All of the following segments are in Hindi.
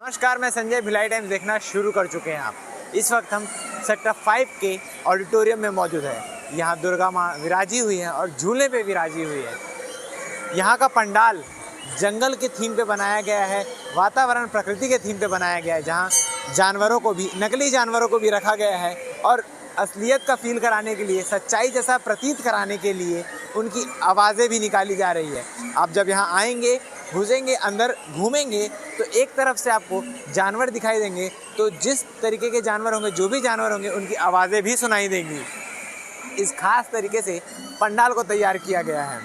नमस्कार, मैं संजय। भिलाई टाइम्स देखना शुरू कर चुके हैं आप। इस वक्त हम सेक्टर 5 के ऑडिटोरियम में मौजूद है। यहाँ दुर्गा माँ विराजी हुई हैं और झूले पे विराजी हुई है। यहाँ का पंडाल जंगल के थीम पे बनाया गया है, वातावरण प्रकृति के थीम पे बनाया गया है, जहाँ जानवरों को भी, नकली जानवरों को भी रखा गया है और असलियत का फील कराने के लिए, सच्चाई जैसा प्रतीत कराने के लिए उनकी आवाज़ें भी निकाली जा रही है। आप जब यहाँ आएंगे, घुसेंगे, अंदर घूमेंगे तो एक तरफ से आपको जानवर दिखाई देंगे, तो जिस तरीके के जानवर होंगे, जो भी जानवर होंगे, उनकी आवाज़ें भी सुनाई देंगी। इस खास तरीके से पंडाल को तैयार किया गया है।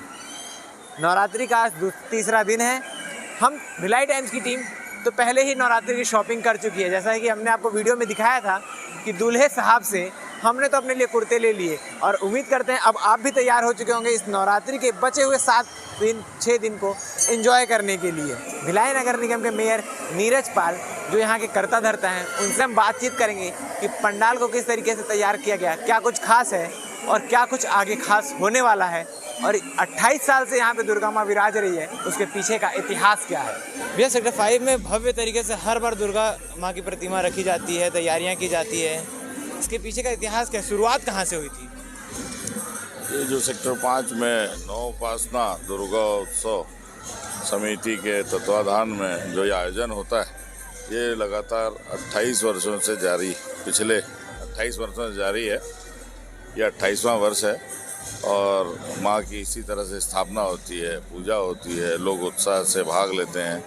नवरात्रि का आज तीसरा दिन है। हम भिलाई टाइम्स की टीम तो पहले ही नवरात्रि की शॉपिंग कर चुकी है। जैसा कि हमने आपको वीडियो में दिखाया था कि दूल्हे साहब से हमने तो अपने लिए कुर्ते ले लिए और उम्मीद करते हैं अब आप भी तैयार हो चुके होंगे इस नवरात्रि के बचे हुए 6 दिन को एंजॉय करने के लिए। भिलाई नगर निगम के मेयर नीरज पाल, जो यहाँ के कर्ता धर्ता हैं, उनसे हम बातचीत करेंगे कि पंडाल को किस तरीके से तैयार किया गया, क्या कुछ खास है और क्या कुछ आगे खास होने वाला है, और 28 साल से यहाँ पे दुर्गा माँ विराज रही है, उसके पीछे का इतिहास क्या है। भैया, सेक्टर 5 में भव्य तरीके से हर बार दुर्गा माँ की प्रतिमा रखी जाती है, तैयारियाँ की जाती है, इसके पीछे का इतिहास क्या, शुरुआत कहाँ से हुई थी? ये जो सेक्टर 5 में नवोपासना दुर्गा उत्सव समिति के तत्वाधान में जो ये आयोजन होता है, ये लगातार 28 वर्षों से जारी, पिछले 28 वर्षों से जारी है। यह 28वां वर्ष है और माँ की इसी तरह से स्थापना होती है, पूजा होती है, लोग उत्साह से भाग लेते हैं।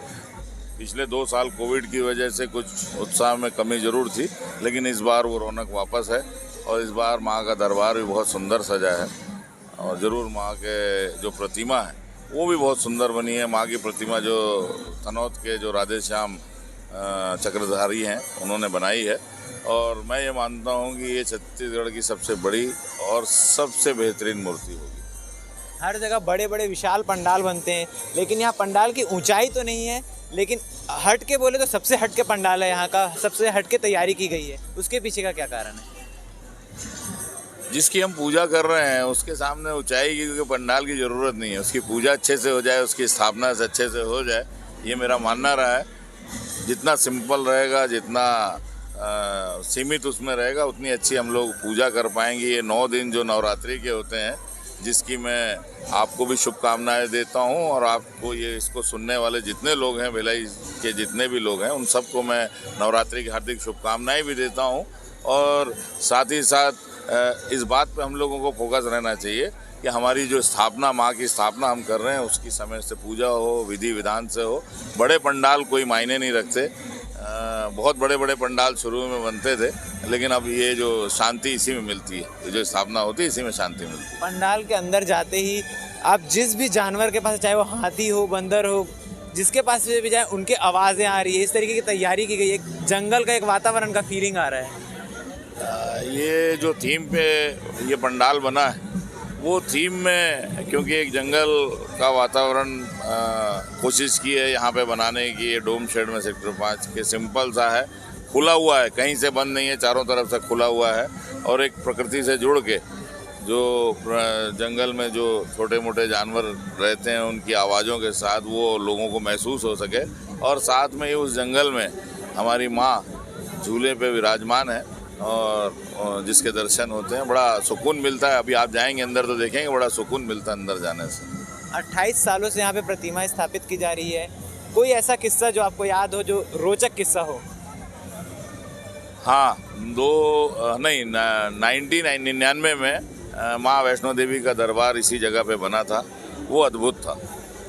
पिछले 2 साल कोविड की वजह से कुछ उत्साह में कमी ज़रूर थी, लेकिन इस बार वो रौनक वापस है और इस बार माँ का दरबार भी बहुत सुंदर सजा है और ज़रूर माँ के जो प्रतिमा है वो भी बहुत सुंदर बनी है। माँ की प्रतिमा जो तनौत के जो राधे श्याम चक्रधारी हैं उन्होंने बनाई है और मैं ये मानता हूँ कि ये छत्तीसगढ़ की सबसे बड़ी और सबसे बेहतरीन मूर्ति होगी। हर जगह बड़े बड़े विशाल पंडाल बनते हैं, लेकिन यहाँ पंडाल की ऊंचाई तो नहीं है, लेकिन हट के बोले तो सबसे हट के पंडाल है, यहाँ का सबसे हट के तैयारी की गई है। उसके पीछे का क्या कारण है? जिसकी हम पूजा कर रहे हैं उसके सामने ऊंचाई की क्योंकि पंडाल की ज़रूरत नहीं है। उसकी पूजा अच्छे से हो जाए, उसकी स्थापना से अच्छे से हो जाए, ये मेरा मानना रहा है। जितना सिंपल रहेगा, जितना सीमित उसमें रहेगा, उतनी अच्छी हम लोग पूजा कर पाएंगे। ये 9 दिन जो नवरात्रि के होते हैं, जिसकी मैं आपको भी शुभकामनाएं देता हूं और आपको ये इसको सुनने वाले जितने लोग हैं, भिलाई के जितने भी लोग हैं, उन सबको मैं नवरात्रि की हार्दिक शुभकामनाएं भी देता हूं। और साथ ही साथ इस बात पे हम लोगों को फोकस रहना चाहिए कि हमारी जो स्थापना, माँ की स्थापना हम कर रहे हैं, उसकी समय से पूजा हो, विधि विधान से हो। बड़े पंडाल कोई मायने नहीं रखते। बहुत बड़े बड़े पंडाल शुरू में बनते थे, लेकिन अब ये जो शांति इसी में मिलती है, ये जो स्थापना होती है, इसी में शांति मिलती है। पंडाल के अंदर जाते ही आप जिस भी जानवर के पास, चाहे वो हाथी हो, बंदर हो, जिसके पास भी जाए, उनके आवाज़ें आ रही है। इस तरीके की तैयारी की गई है, एक जंगल का, एक वातावरण का फीलिंग आ रहा है। ये जो थीम पे ये पंडाल बना है, वो थीम में क्योंकि एक जंगल का वातावरण कोशिश की है यहाँ पे बनाने की। ये डोम शेड में सेक्टर 5 के सिंपल सा है, खुला हुआ है, कहीं से बंद नहीं है, चारों तरफ से खुला हुआ है और एक प्रकृति से जुड़ के जो जंगल में जो छोटे मोटे जानवर रहते हैं, उनकी आवाज़ों के साथ वो लोगों को महसूस हो सके। और साथ में ही उस जंगल में हमारी माँ झूले पे विराजमान है और जिसके दर्शन होते हैं, बड़ा सुकून मिलता है। अभी आप जाएंगे अंदर तो देखेंगे, बड़ा सुकून मिलता है अंदर जाने से। 28 सालों से यहाँ पे प्रतिमा स्थापित की जा रही है। कोई ऐसा किस्सा जो आपको याद हो, जो रोचक किस्सा हो? हाँ, 1999 में माँ वैष्णो देवी का दरबार इसी जगह पे बना था। वो अद्भुत था,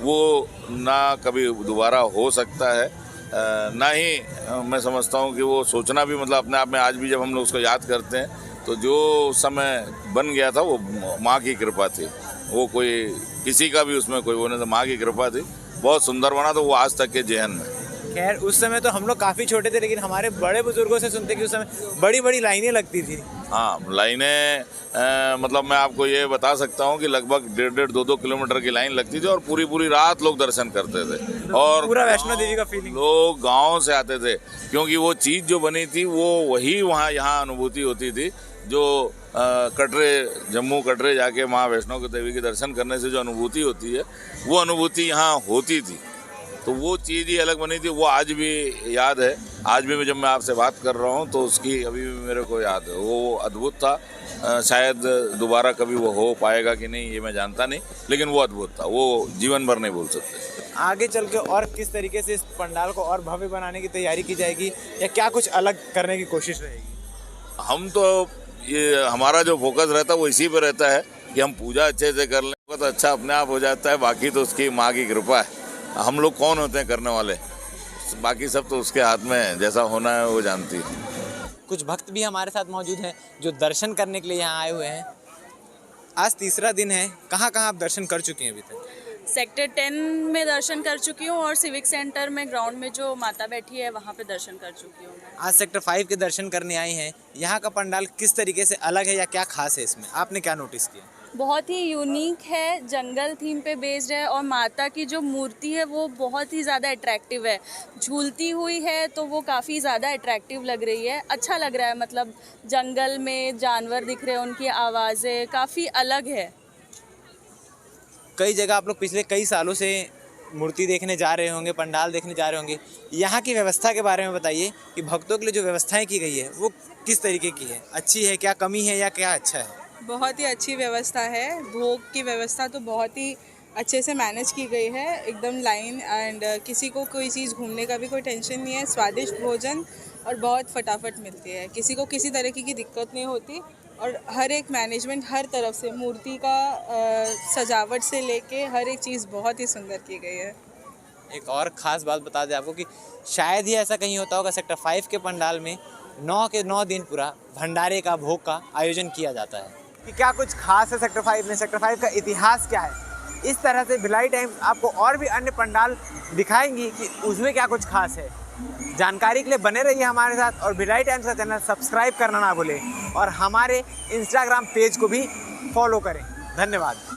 वो ना कभी दोबारा हो सकता है, ना ही मैं समझता हूँ कि वो सोचना भी, मतलब अपने आप में आज भी जब हम लोग उसको याद करते हैं तो जो उस समय बन गया था वो माँ की कृपा थी। वो कोई किसी का भी उसमें कोई वो नहीं था, माँ की कृपा थी। बहुत सुंदर बना, तो वो आज तक के जेहन में। खैर, उस समय तो हम लोग काफ़ी छोटे थे, लेकिन हमारे बड़े बुजुर्गों से सुनते कि उस समय बड़ी बड़ी लाइनें लगती थी। हाँ, लाइनें मतलब मैं आपको ये बता सकता हूँ कि लगभग 1.5-2 किलोमीटर की लाइन लगती थी और पूरी रात लोग दर्शन करते थे और पूरा वैष्णो देवी का फीलिंग। लोग गाँव से आते थे क्योंकि वो चीज़ जो बनी थी वो वही यहाँ अनुभूति होती थी जो कटरे, जम्मू कटरे जाके माँ वैष्णो देवी के दर्शन करने से जो अनुभूति होती है, वो अनुभूति यहाँ होती थी। तो वो चीज़ ही अलग बनी थी, वो आज भी याद है। आज भी जब मैं आपसे बात कर रहा हूँ तो उसकी अभी भी मेरे को याद है। वो अद्भुत था। शायद दोबारा कभी वो हो पाएगा कि नहीं ये मैं जानता नहीं, लेकिन वो अद्भुत था, वो जीवन भर नहीं भूल सकते। आगे चल के और किस तरीके से इस पंडाल को और भव्य बनाने की तैयारी की जाएगी या क्या कुछ अलग करने की कोशिश रहेगी? हम तो ये हमारा जो फोकस रहता है वो इसी पे रहता है कि हम पूजा अच्छे से कर लें तो अच्छा अपने आप हो जाता है। बाकी तो उसकी माँ की कृपा है। हम लोग कौन होते हैं करने वाले, बाकी सब तो उसके हाथ में है, जैसा होना है वो जानती है। कुछ भक्त भी हमारे साथ मौजूद हैं जो दर्शन करने के लिए यहाँ आए हुए हैं। आज तीसरा दिन है, कहाँ कहाँ आप दर्शन कर चुके हैं अभी तक? सेक्टर 10 में दर्शन कर चुकी हूँ और सिविक सेंटर में ग्राउंड में जो माता बैठी है वहाँ पे दर्शन कर चुकी हूँ मैं। आज सेक्टर 5 के दर्शन करने आई हैं। यहाँ का पंडाल किस तरीके से अलग है या क्या खास है इसमें, आपने क्या नोटिस किया? बहुत ही यूनिक है, जंगल थीम पे बेस्ड है और माता की जो मूर्ति है वो बहुत ही ज़्यादा अट्रैक्टिव है। झूलती हुई है तो वो काफ़ी ज़्यादा अट्रैक्टिव लग रही है, अच्छा लग रहा है। मतलब जंगल में जानवर दिख रहे हैं, उनकी आवाज़ें काफ़ी अलग है। कई जगह आप लोग पिछले कई सालों से मूर्ति देखने जा रहे होंगे, पंडाल देखने जा रहे होंगे। यहाँ की व्यवस्था के बारे में बताइए कि भक्तों के लिए जो व्यवस्थाएं की गई है वो किस तरीके की है, अच्छी है, क्या कमी है या क्या अच्छा है? बहुत ही अच्छी व्यवस्था है। भोग की व्यवस्था तो बहुत ही अच्छे से मैनेज की गई है, एकदम लाइन एंड किसी को कोई चीज़ घूमने का भी कोई टेंशन नहीं है। स्वादिष्ट भोजन और बहुत फटाफट मिलती है, किसी को किसी तरीके की दिक्कत नहीं होती। और हर एक मैनेजमेंट हर तरफ से मूर्ति का सजावट से लेके हर एक चीज़ बहुत ही सुंदर की गई है। एक और ख़ास बात बता दें आपको कि शायद ही ऐसा कहीं होता होगा, सेक्टर 5 के पंडाल में 9 के 9 दिन पूरा भंडारे का, भोग का आयोजन किया जाता है। कि क्या कुछ खास है सेक्टर 5 में, सेक्टर 5 का इतिहास क्या है, इस तरह से भिलाई टाइम्स आपको और भी अन्य पंडाल दिखाएंगी कि उसमें क्या कुछ खास है। जानकारी के लिए बने रहिए हमारे साथ और भिलाई टाइम्स का चैनल सब्सक्राइब करना ना भूलें और हमारे इंस्टाग्राम पेज को भी फॉलो करें। धन्यवाद।